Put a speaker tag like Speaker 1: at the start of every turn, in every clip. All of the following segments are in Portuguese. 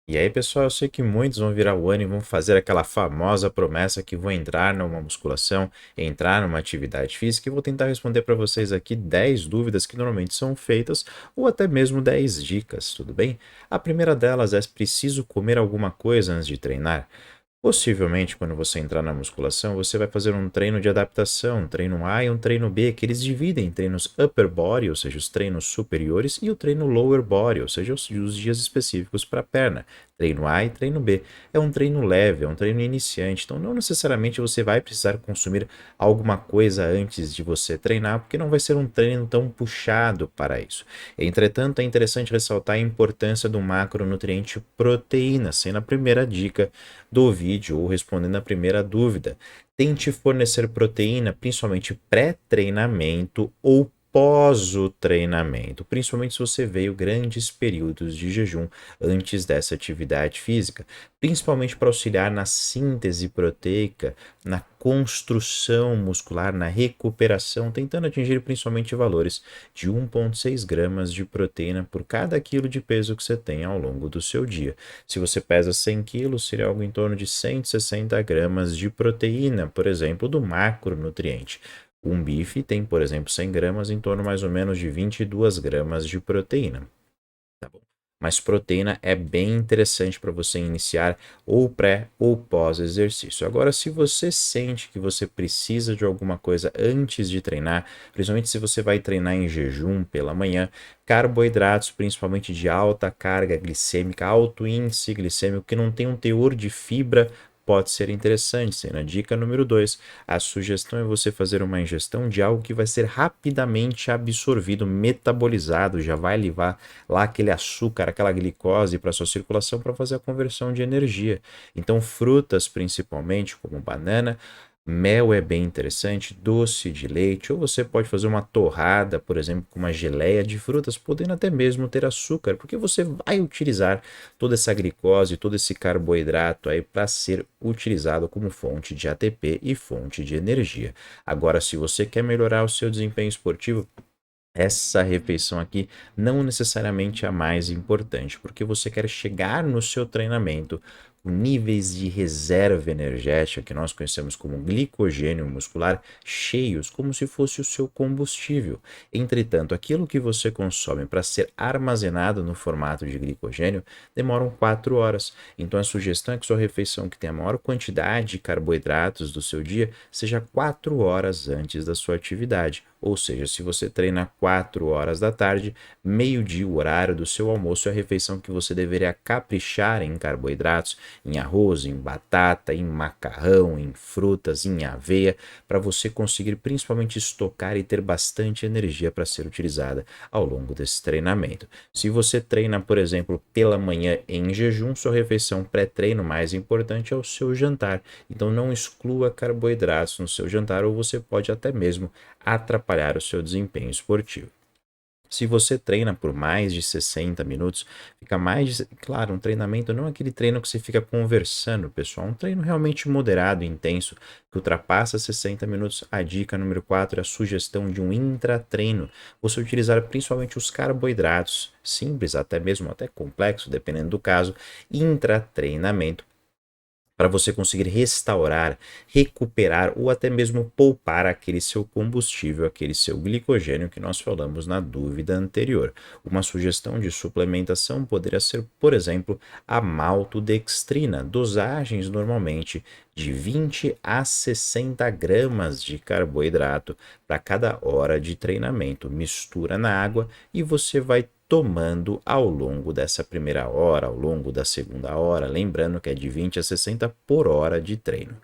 Speaker 1: E aí, pessoal, eu sei que muitos vão virar o ano e vão fazer aquela famosa promessa que vão entrar numa musculação, entrar numa atividade física, e vou tentar responder para vocês aqui 10 dúvidas que normalmente são feitas, ou até mesmo 10 dicas, tudo bem? A primeira delas é: preciso comer alguma coisa antes de treinar? Possivelmente, quando você entrar na musculação, você vai fazer um treino de adaptação, um treino A e um treino B, que eles dividem em treinos upper body, ou seja, os treinos superiores, e o treino lower body, ou seja, os dias específicos para a perna. Treino A e treino B. É um treino leve, é um treino iniciante, então não necessariamente você vai precisar consumir alguma coisa antes de você treinar, porque não vai ser um treino tão puxado para isso. Entretanto, é interessante ressaltar a importância do macronutriente proteína, sendo a primeira dica do vídeo ou respondendo a primeira dúvida. Tente fornecer proteína, principalmente pré-treinamento ou pós o treinamento, principalmente se você veio grandes períodos de jejum antes dessa atividade física, principalmente para auxiliar na síntese proteica, na construção muscular, na recuperação, tentando atingir principalmente valores de 1,6 gramas de proteína por cada quilo de peso que você tem ao longo do seu dia. Se você pesa 100 quilos, seria algo em torno de 160 gramas de proteína, por exemplo, do macronutriente. Um bife tem, por exemplo, 100 gramas, em torno mais ou menos de 22 gramas de proteína. Tá bom? Mas proteína é bem interessante para você iniciar ou pré ou pós exercício. Agora, se você sente que você precisa de alguma coisa antes de treinar, principalmente se você vai treinar em jejum pela manhã, carboidratos, principalmente de alta carga glicêmica, alto índice glicêmico, que não tem um teor de fibra, pode ser interessante. Sendo a dica número 2, a sugestão é você fazer uma ingestão de algo que vai ser rapidamente absorvido, metabolizado, já vai levar lá aquele açúcar, aquela glicose para sua circulação para fazer a conversão de energia. Então, frutas principalmente, como banana, mel é bem interessante, doce de leite, ou você pode fazer uma torrada, por exemplo, com uma geleia de frutas, podendo até mesmo ter açúcar, porque você vai utilizar toda essa glicose, todo esse carboidrato aí para ser utilizado como fonte de ATP e fonte de energia. Agora, se você quer melhorar o seu desempenho esportivo, essa refeição aqui não necessariamente é a mais importante, porque você quer chegar no seu treinamento com níveis de reserva energética, que nós conhecemos como glicogênio muscular, cheios, como se fosse o seu combustível. Entretanto, aquilo que você consome para ser armazenado no formato de glicogênio demoram 4 horas. Então, a sugestão é que sua refeição que tem a maior quantidade de carboidratos do seu dia seja 4 horas antes da sua atividade. Ou seja, se você treina 4 horas da tarde, meio-dia, o horário do seu almoço, é a refeição que você deveria caprichar em carboidratos, em arroz, em batata, em macarrão, em frutas, em aveia, para você conseguir principalmente estocar e ter bastante energia para ser utilizada ao longo desse treinamento. Se você treina, por exemplo, pela manhã em jejum, sua refeição pré-treino mais importante é o seu jantar. Então não exclua carboidratos no seu jantar, ou você pode até mesmo atrapalhar o seu desempenho esportivo. Se você treina por mais de 60 minutos, fica mais de... Claro, um treinamento não é aquele treino que você fica conversando, pessoal. Um treino realmente moderado e intenso, que ultrapassa 60 minutos. A dica número 4 é a sugestão de um intratreino. Você utilizar principalmente os carboidratos, simples, até mesmo até complexo, dependendo do caso, intratreinamento, para você conseguir restaurar, recuperar ou até mesmo poupar aquele seu combustível, aquele seu glicogênio que nós falamos na dúvida anterior. Uma sugestão de suplementação poderia ser, por exemplo, a maltodextrina, dosagens normalmente de 20 a 60 gramas de carboidrato para cada hora de treinamento. Mistura na água e você vai tomando ao longo dessa primeira hora, ao longo da segunda hora, lembrando que é de 20 a 60 por hora de treino.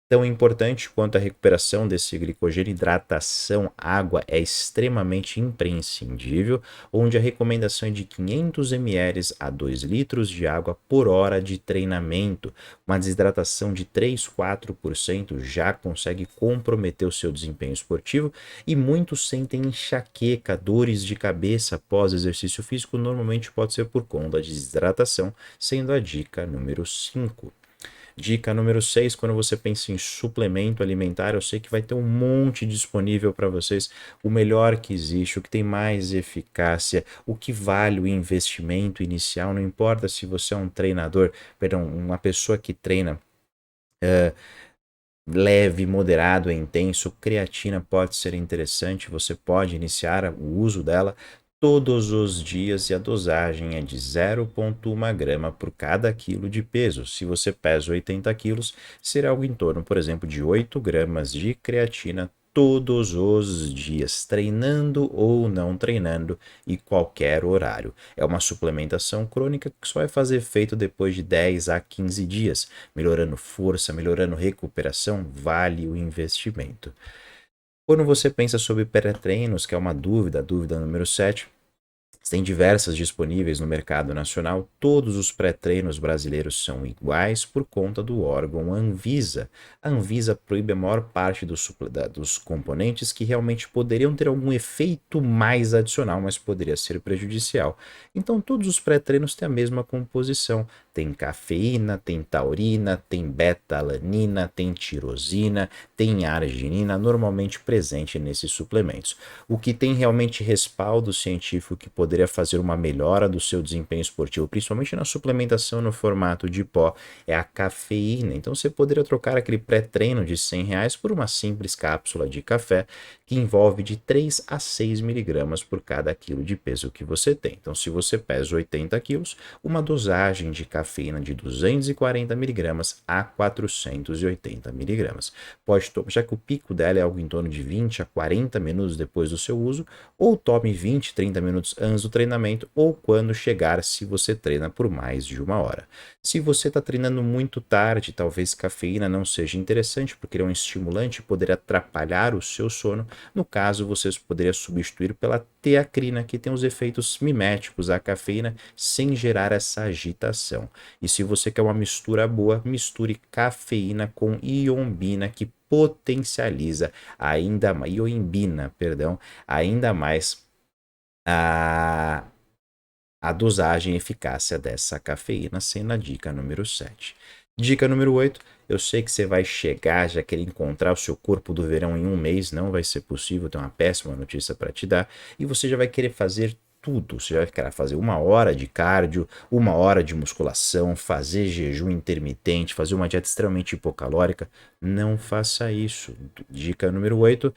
Speaker 1: Tão importante quanto a recuperação desse glicogênio, hidratação, água é extremamente imprescindível, onde a recomendação é de 500 ml a 2 litros de água por hora de treinamento. Uma desidratação de 3-4% já consegue comprometer o seu desempenho esportivo, e muitos sentem enxaqueca, dores de cabeça após exercício físico, normalmente pode ser por conta de desidratação, sendo a dica número 5. Dica número 6, quando você pensa em suplemento alimentar, eu sei que vai ter um monte disponível para vocês, o melhor que existe, o que tem mais eficácia, o que vale o investimento inicial, não importa se você é um treinador, perdão, uma pessoa que treina leve, moderado e intenso, creatina pode ser interessante, você pode iniciar o uso dela todos os dias e a dosagem é de 0,1 grama por cada quilo de peso. Se você pesa 80 quilos, será algo em torno, por exemplo, de 8 gramas de creatina todos os dias, treinando ou não treinando e qualquer horário. É uma suplementação crônica que só vai fazer efeito depois de 10 a 15 dias, melhorando força, melhorando recuperação, vale o investimento. Quando você pensa sobre pré-treinos, que é uma dúvida, a dúvida número 7, tem diversas disponíveis no mercado nacional. Todos os pré-treinos brasileiros são iguais por conta do órgão Anvisa. A Anvisa proíbe a maior parte dos componentes que realmente poderiam ter algum efeito mais adicional, mas poderia ser prejudicial. Então, todos os pré-treinos têm a mesma composição. Tem cafeína, tem taurina, tem beta-alanina, tem tirosina, tem arginina, normalmente presente nesses suplementos. O que tem realmente respaldo científico que poderia fazer uma melhora do seu desempenho esportivo, principalmente na suplementação no formato de pó, é a cafeína. Então você poderia trocar aquele pré-treino de R$ 100 por uma simples cápsula de café que envolve de 3 a 6 miligramas por cada quilo de peso que você tem. Então se você pesa 80 quilos, uma dosagem de cafeína de 240 miligramas a 480 miligramas. Pode tomar, já que o pico dela é algo em torno de 20 a 40 minutos depois do seu uso, ou tome 20, 30 minutos antes do treinamento, ou quando chegar, se você treina por mais de 1 hora. Se você está treinando muito tarde, talvez cafeína não seja interessante, porque ele é um estimulante e poderia atrapalhar o seu sono. No caso, você poderia substituir pela teacrina, que tem os efeitos miméticos à cafeína, sem gerar essa agitação. E se você quer uma mistura boa, misture cafeína com iombina, que potencializa ainda mais, ioimbina, perdão, ainda mais a, a dosagem e eficácia dessa cafeína, sendo a dica número 7. Dica número 8, eu sei que você vai chegar, já querer encontrar o seu corpo do verão em um mês, não vai ser possível, tenho uma péssima notícia para te dar, e você já vai querer fazer tudo, você já vai querer fazer 1 hora de cardio, 1 hora de musculação, fazer jejum intermitente, fazer uma dieta extremamente hipocalórica, não faça isso. Dica número 8,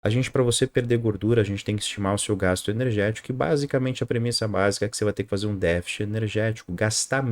Speaker 1: a gente, para você perder gordura, a gente tem que estimar o seu gasto energético, e basicamente a premissa básica é que você vai ter que fazer um déficit energético, gastar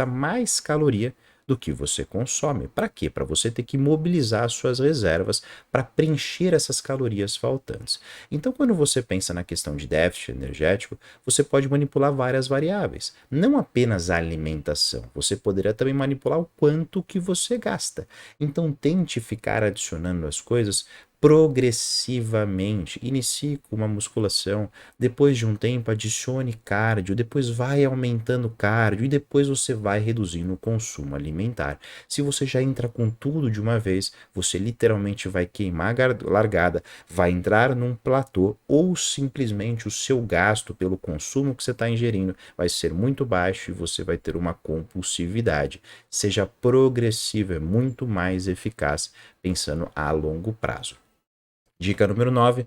Speaker 1: mais caloria do que você consome. Para quê? Para você ter que mobilizar as suas reservas para preencher essas calorias faltantes. Então, quando você pensa na questão de déficit energético, você pode manipular várias variáveis, não apenas a alimentação. Você poderia também manipular o quanto que você gasta. Então, tente ficar adicionando as coisas progressivamente. Inicie com uma musculação, depois de um tempo adicione cardio, depois vai aumentando cardio e depois você vai reduzindo o consumo alimentar. Se você já entra com tudo de uma vez, você literalmente vai queimar a largada, vai entrar num platô, ou simplesmente o seu gasto pelo consumo que você está ingerindo vai ser muito baixo e você vai ter uma compulsividade. Seja progressivo, é muito mais eficaz pensando a longo prazo. Dica número 9,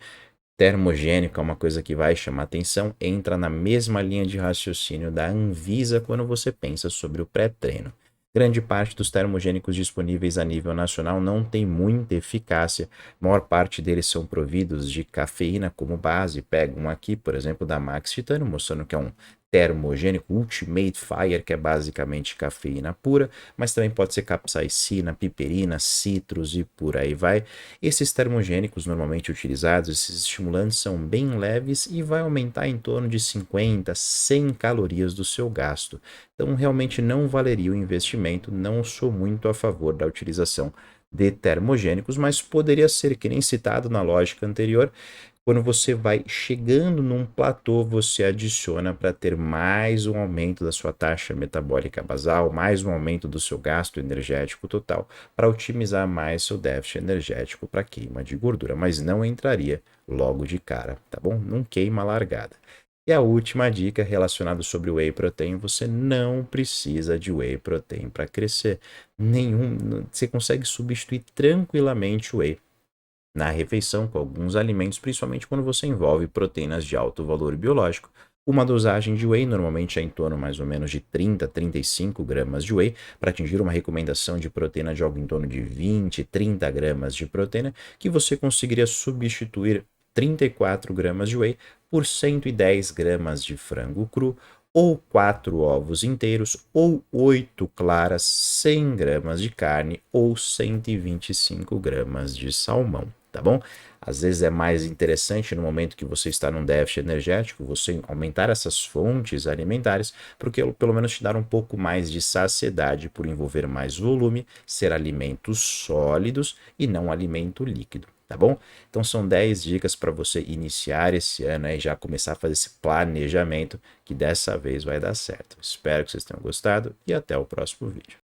Speaker 1: termogênico é uma coisa que vai chamar atenção, entra na mesma linha de raciocínio da Anvisa quando você pensa sobre o pré-treino. Grande parte dos termogênicos disponíveis a nível nacional não tem muita eficácia, a maior parte deles são providos de cafeína como base. Pega um aqui, por exemplo, da Max Titânio, mostrando que é um termogênico Ultimate Fire, que é basicamente cafeína pura, mas também pode ser capsaicina, piperina, citrus e por aí vai. Esses termogênicos normalmente utilizados, esses estimulantes são bem leves e vai aumentar em torno de 50, 100 calorias do seu gasto. Então realmente não valeria o investimento, não sou muito a favor da utilização de termogênicos, mas poderia ser, que nem citado na lógica anterior, quando você vai chegando num platô, você adiciona para ter mais um aumento da sua taxa metabólica basal, mais um aumento do seu gasto energético total, para otimizar mais seu déficit energético para queima de gordura, mas não entraria logo de cara, tá bom? Não queima a largada. E a última dica relacionada sobre o whey protein, você não precisa de whey protein para crescer. Você consegue substituir tranquilamente o whey na refeição com alguns alimentos, principalmente quando você envolve proteínas de alto valor biológico. Uma dosagem de whey normalmente é em torno mais ou menos de 30 a 35 gramas de whey, para atingir uma recomendação de proteína de algo em torno de 20, 30 gramas de proteína, que você conseguiria substituir 34 gramas de whey por 110 gramas de frango cru, ou 4 ovos inteiros, ou 8 claras, 100 gramas de carne, ou 125 gramas de salmão, tá bom? Às vezes é mais interessante no momento que você está num déficit energético, você aumentar essas fontes alimentares, porque pelo menos te dar um pouco mais de saciedade por envolver mais volume, ser alimentos sólidos e não alimento líquido. Tá bom? Então são 10 dicas para você iniciar esse ano e já começar a fazer esse planejamento que dessa vez vai dar certo. Espero que vocês tenham gostado e até o próximo vídeo.